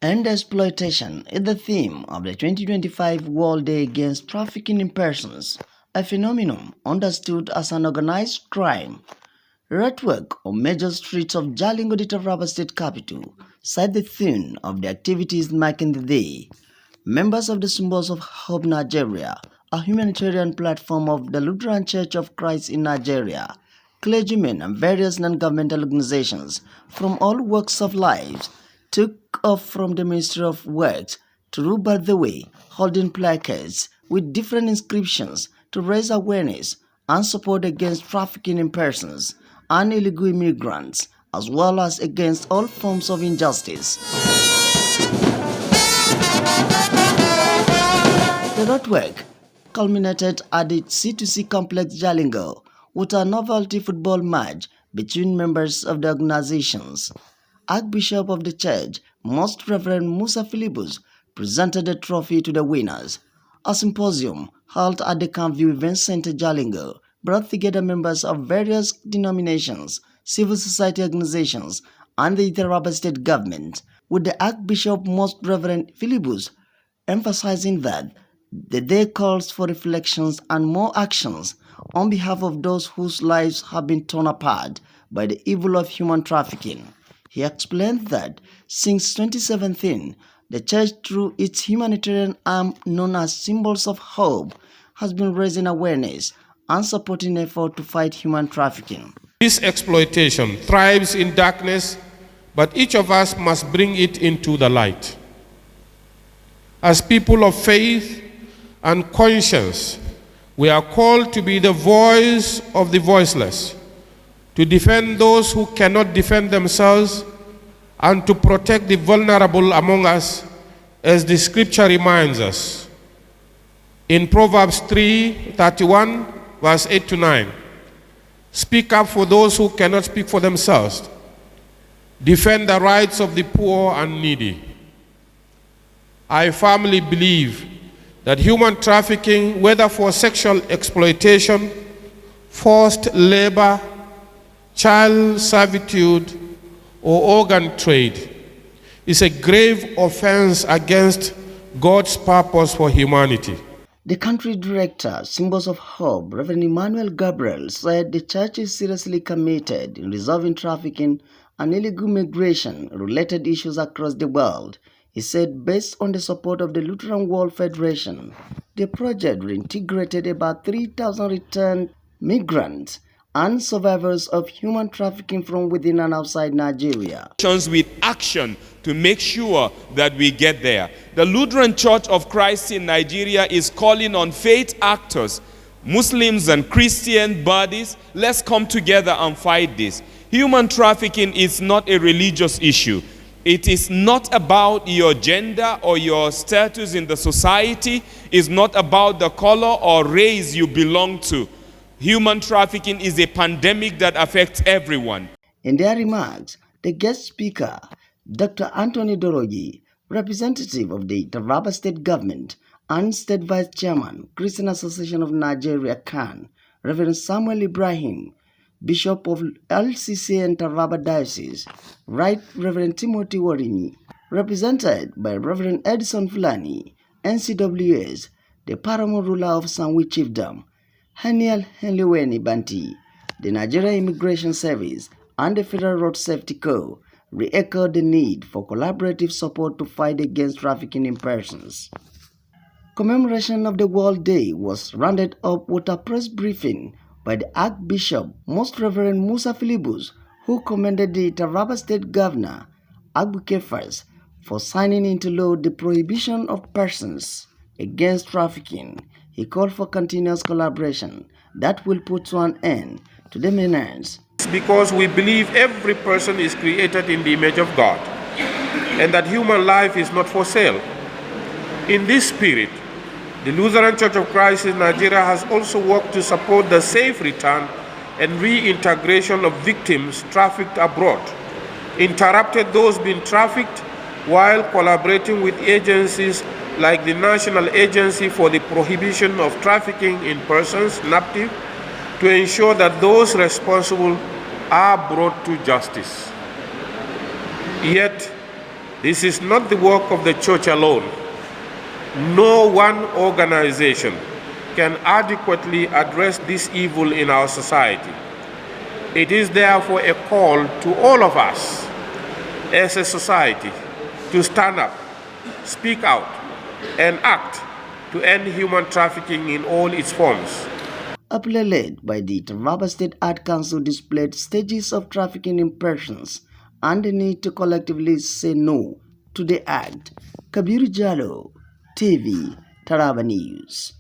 End exploitation is the theme of the 2025 World Day Against Trafficking in Persons, a phenomenon understood as an organized crime. Earthwork on major streets of Jalingo, the Taraba State capital, set the theme of the activities marking the day. Members of the Symbols of Hope Nigeria, a humanitarian platform of the Lutheran Church of Christ in Nigeria, clergymen and various non-governmental organizations from all walks of life took off from the Ministry of Works to Ruba the Way, holding placards with different inscriptions to raise awareness and support against trafficking in persons and illegal immigrants, as well as against all forms of injustice. The roadwork culminated at the C2C complex Jalingo with a novelty football match between members of the organizations. Archbishop of the church, Most Reverend Musa Philibus, presented the trophy to the winners. A symposium held at the Campview Event Center Jalingo brought together members of various denominations, civil society organizations, and the Taraba state government, with the Archbishop Most Reverend Philibus emphasizing that the day calls for reflections and more actions on behalf of those whose lives have been torn apart by the evil of human trafficking. He explained that since 2017, the church, through its humanitarian arm known as Symbols of Hope, has been raising awareness and supporting efforts to fight human trafficking. This exploitation thrives in darkness, but each of us must bring it into the light. As people of faith and conscience, we are called to be the voice of the voiceless, to defend those who cannot defend themselves, and to protect the vulnerable among us, as the scripture reminds us. In Proverbs 3:31, verse 8 to 9, speak up for those who cannot speak for themselves. Defend the rights of the poor and needy. I firmly believe that human trafficking, whether for sexual exploitation, forced labor, child servitude, or organ trade, is a grave offense against God's purpose for humanity. The country director, Symbols of Hope, Reverend Emmanuel Gabriel, said the church is seriously committed in resolving trafficking and illegal migration-related issues across the world. He said based on the support of the Lutheran World Federation, the project reintegrated about 3,000 returned migrants and survivors of human trafficking from within and outside Nigeria. With action to make sure that we get there. The Lutheran Church of Christ in Nigeria is calling on faith actors, Muslims and Christian bodies. Let's come together and fight this. Human trafficking is not a religious issue. It is not about your gender or your status in the society. It's not about the color or race you belong to. Human trafficking is a pandemic that affects everyone. In their remarks, the guest speaker, Dr. Anthony Dorogi, representative of the Taraba State Government and State Vice Chairman, Christian Association of Nigeria, CAN, Reverend Samuel Ibrahim, Bishop of LCC and Taraba Diocese, Right Reverend Timothy Warini, represented by Reverend Edison Fulani, NCWS, the paramount ruler of Sanwi Chiefdom, Haniel Henliweni Banti, the Nigeria Immigration Service, and the Federal Road Safety Co. re-echoed the need for collaborative support to fight against trafficking in persons. Commemoration of the World Day was rounded up with a press briefing by the Archbishop, Most Reverend Musa Philibus, who commended the Taraba State Governor, Agbukefas, for signing into law the prohibition of persons against trafficking. He called for continuous collaboration that will put an end to the menace. Because we believe every person is created in the image of God, and that human life is not for sale. In this spirit, the Lutheran Church of Christ in Nigeria has also worked to support the safe return and reintegration of victims trafficked abroad, interrupted those being trafficked, while collaborating with agencies like the National Agency for the Prohibition of Trafficking in Persons, NAPTIP, to ensure that those responsible are brought to justice. Yet, This is not the work of the church alone. No one organization can adequately address this evil in our society. It is therefore a call to all of us as a society to stand up, speak out, and act to end human trafficking in all its forms. A play led by the Taraba State Art Council displayed stages of trafficking impressions and the need to collectively say no to the act. Kabir Jallo, TV, Taraba News.